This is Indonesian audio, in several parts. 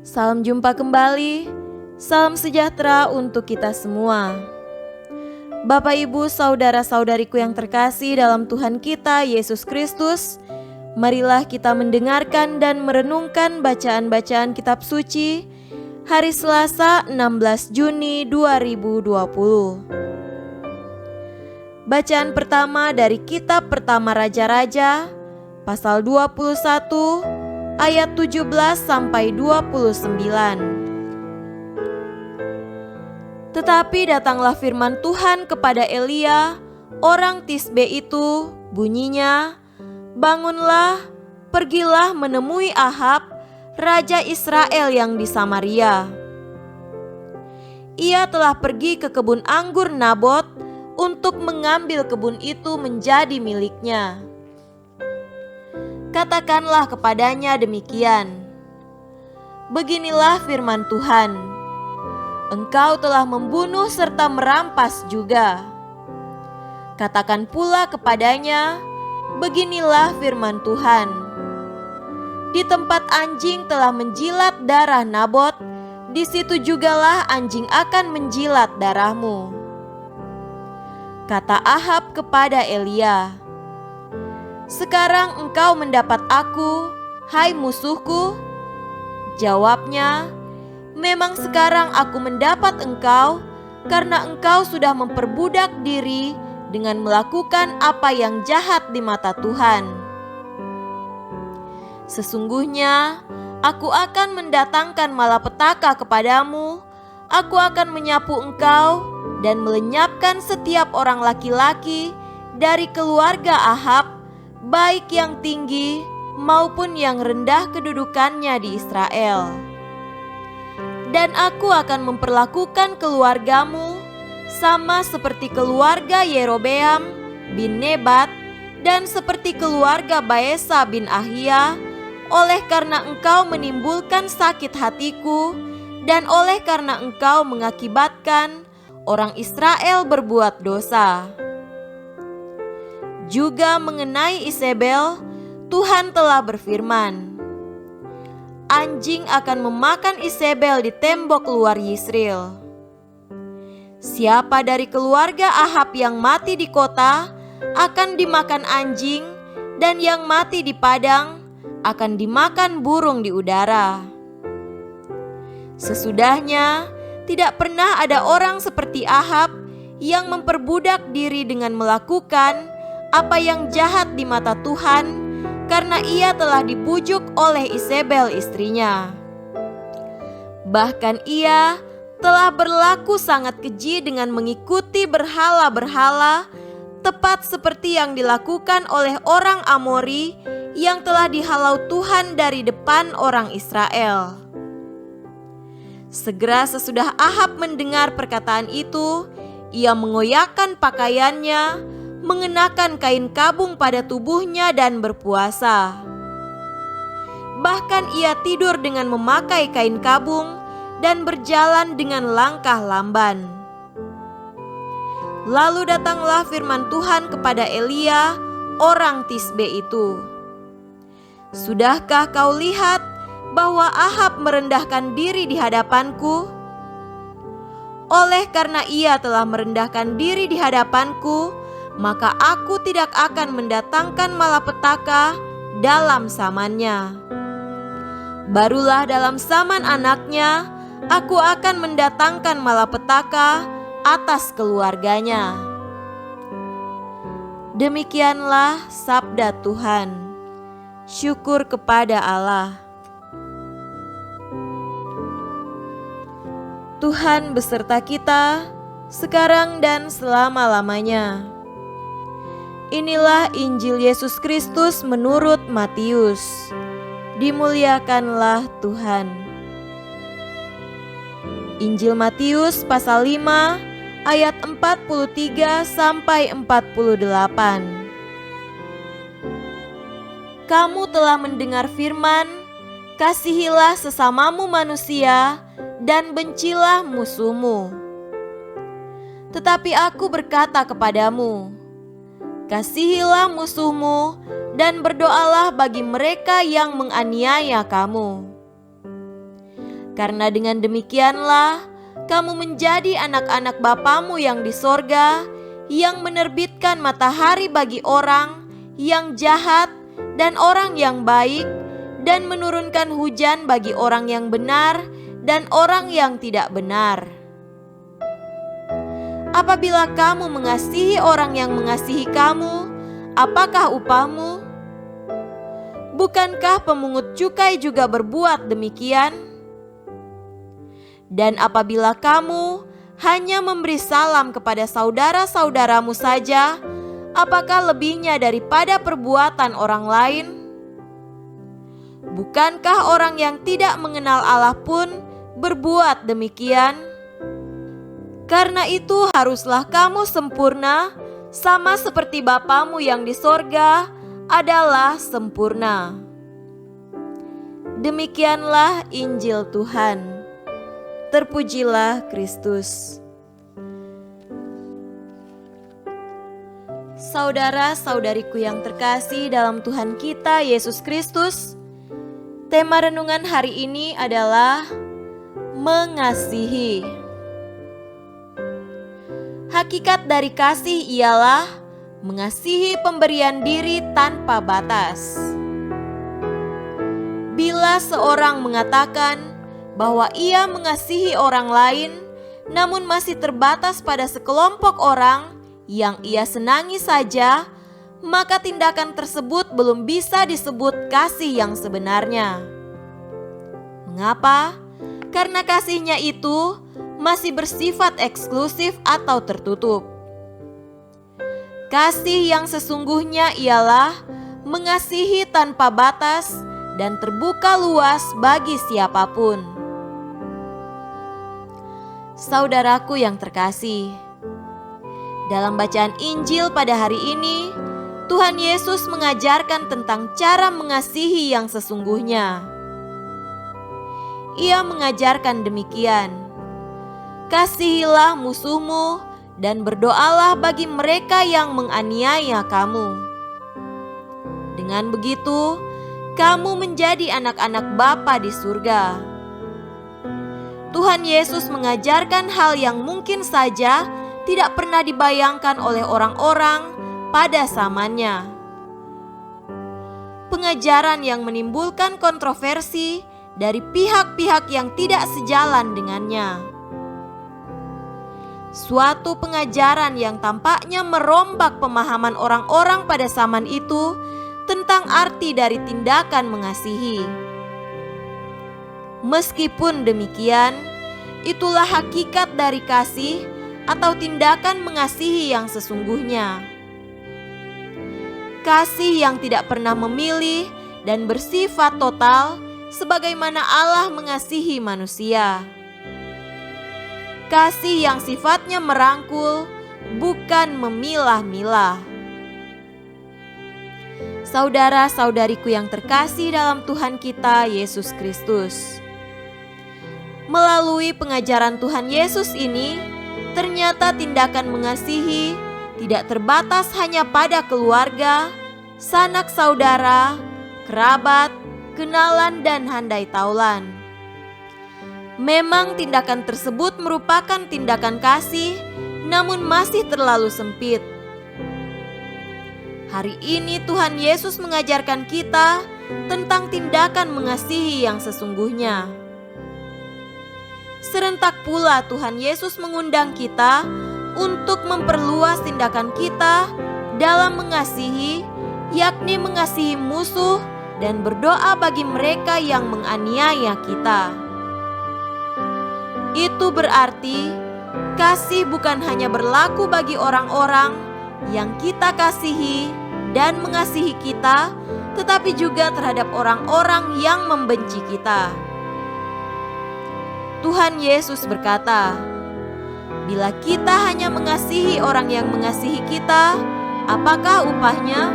Salam jumpa kembali, salam sejahtera untuk kita semua. Bapak, Ibu, saudara-saudariku yang terkasih dalam Tuhan kita Yesus Kristus, marilah kita mendengarkan dan merenungkan bacaan-bacaan kitab suci hari Selasa 16 Juni 2020. Bacaan pertama dari kitab pertama Raja-Raja, pasal 21, ayat 17 sampai 29. Tetapi datanglah firman Tuhan kepada Elia, orang Tisbe itu, bunyinya, "Bangunlah, pergilah menemui Ahab, raja Israel yang di Samaria. Ia telah pergi ke kebun anggur Nabot untuk mengambil kebun itu menjadi miliknya. Katakanlah kepadanya demikian, beginilah firman Tuhan, engkau telah membunuh serta merampas juga. Katakan pula kepadanya, beginilah firman Tuhan, di tempat anjing telah menjilat darah Nabot, di situ jugalah anjing akan menjilat darahmu." Kata Ahab kepada Elia, "Sekarang engkau mendapat aku, hai musuhku?" Jawabnya, "Memang sekarang aku mendapat engkau, karena engkau sudah memperbudak diri dengan melakukan apa yang jahat di mata Tuhan. Sesungguhnya aku akan mendatangkan malapetaka kepadamu, aku akan menyapu engkau dan melenyapkan setiap orang laki-laki dari keluarga Ahab, baik yang tinggi maupun yang rendah kedudukannya di Israel. Dan aku akan memperlakukan keluargamu sama seperti keluarga Yerobeam bin Nebat dan seperti keluarga Baesa bin Ahia, oleh karena engkau menimbulkan sakit hatiku dan oleh karena engkau mengakibatkan orang Israel berbuat dosa. Juga mengenai Isabel, Tuhan telah berfirman, anjing akan memakan Isabel di tembok luar Yisril. Siapa dari keluarga Ahab yang mati di kota akan dimakan anjing, dan yang mati di padang akan dimakan burung di udara. Sesudahnya, tidak pernah ada orang seperti Ahab yang memperbudak diri dengan melakukan apa yang jahat di mata Tuhan, karena ia telah dibujuk oleh Isabel istrinya. Bahkan ia telah berlaku sangat keji dengan mengikuti berhala-berhala, tepat seperti yang dilakukan oleh orang Amori yang telah dihalau Tuhan dari depan orang Israel." Segera sesudah Ahab mendengar perkataan itu, ia mengoyakkan pakaiannya, mengenakan kain kabung pada tubuhnya dan berpuasa. Bahkan ia tidur dengan memakai kain kabung dan berjalan dengan langkah lamban. Lalu datanglah firman Tuhan kepada Elia, orang Tisbe itu, "Sudahkah kau lihat bahwa Ahab merendahkan diri di hadapanku? Oleh karena ia telah merendahkan diri di hadapanku, maka aku tidak akan mendatangkan malapetaka dalam zamannya. Barulah dalam zaman anaknya, aku akan mendatangkan malapetaka atas keluarganya." Demikianlah sabda Tuhan. Syukur kepada Allah. Tuhan beserta kita, sekarang dan selama-lamanya. Inilah Injil Yesus Kristus menurut Matius. Dimuliakanlah Tuhan. Injil Matius pasal 5 ayat 43 sampai 48. Kamu telah mendengar firman, kasihilah sesamamu manusia dan bencilah musuhmu. Tetapi aku berkata kepadamu, kasihilah musuhmu dan berdoalah bagi mereka yang menganiaya kamu. Karena dengan demikianlah kamu menjadi anak-anak Bapamu yang di sorga, yang menerbitkan matahari bagi orang yang jahat dan orang yang baik, dan menurunkan hujan bagi orang yang benar dan orang yang tidak benar. Apabila kamu mengasihi orang yang mengasihi kamu, apakah upahmu? Bukankah pemungut cukai juga berbuat demikian? Dan apabila kamu hanya memberi salam kepada saudara-saudaramu saja, apakah lebihnya daripada perbuatan orang lain? Bukankah orang yang tidak mengenal Allah pun berbuat demikian? Karena itu haruslah kamu sempurna, sama seperti Bapamu yang di sorga adalah sempurna. Demikianlah Injil Tuhan. Terpujilah Kristus. Saudara-saudariku yang terkasih dalam Tuhan kita Yesus Kristus, tema renungan hari ini adalah mengasihi. Hakikat dari kasih ialah mengasihi pemberian diri tanpa batas. Bila seorang mengatakan bahwa ia mengasihi orang lain, namun masih terbatas pada sekelompok orang yang ia senangi saja, maka tindakan tersebut belum bisa disebut kasih yang sebenarnya. Mengapa? Karena kasihnya itu masih bersifat eksklusif atau tertutup. Kasih yang sesungguhnya ialah mengasihi tanpa batas dan terbuka luas bagi siapapun. Saudaraku yang terkasih, dalam bacaan Injil pada hari ini, Tuhan Yesus mengajarkan tentang cara mengasihi yang sesungguhnya. Ia mengajarkan demikian, kasihilah musuhmu dan berdoalah bagi mereka yang menganiaya kamu. Dengan begitu, kamu menjadi anak-anak Bapa di surga. Tuhan Yesus mengajarkan hal yang mungkin saja tidak pernah dibayangkan oleh orang-orang pada zamannya. Pengajaran yang menimbulkan kontroversi dari pihak-pihak yang tidak sejalan dengannya. Suatu pengajaran yang tampaknya merombak pemahaman orang-orang pada zaman itu tentang arti dari tindakan mengasihi. Meskipun demikian, itulah hakikat dari kasih atau tindakan mengasihi yang sesungguhnya. Kasih yang tidak pernah memilih dan bersifat total sebagaimana Allah mengasihi manusia. Kasih yang sifatnya merangkul, bukan memilah-milah. Saudara-saudariku yang terkasih dalam Tuhan kita Yesus Kristus, melalui pengajaran Tuhan Yesus ini, ternyata tindakan mengasihi tidak terbatas hanya pada keluarga, sanak saudara, kerabat, kenalan, dan handai taulan. Memang tindakan tersebut merupakan tindakan kasih, namun masih terlalu sempit. Hari ini Tuhan Yesus mengajarkan kita tentang tindakan mengasihi yang sesungguhnya. Serentak pula Tuhan Yesus mengundang kita untuk memperluas tindakan kita dalam mengasihi, yakni mengasihi musuh dan berdoa bagi mereka yang menganiaya kita. Itu berarti kasih bukan hanya berlaku bagi orang-orang yang kita kasihi dan mengasihi kita, tetapi juga terhadap orang-orang yang membenci kita. Tuhan Yesus berkata, bila kita hanya mengasihi orang yang mengasihi kita, apakah upahnya?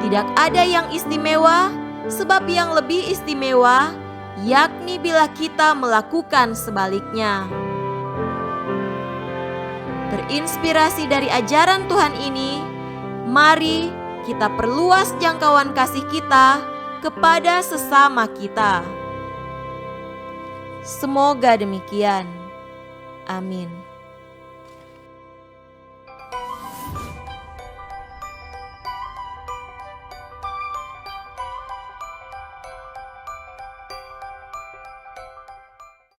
Tidak ada yang istimewa, sebab yang lebih istimewa, yakni bila kita melakukan sebaliknya. Terinspirasi dari ajaran Tuhan ini, mari kita perluas jangkauan kasih kita kepada sesama kita. Semoga demikian. Amin.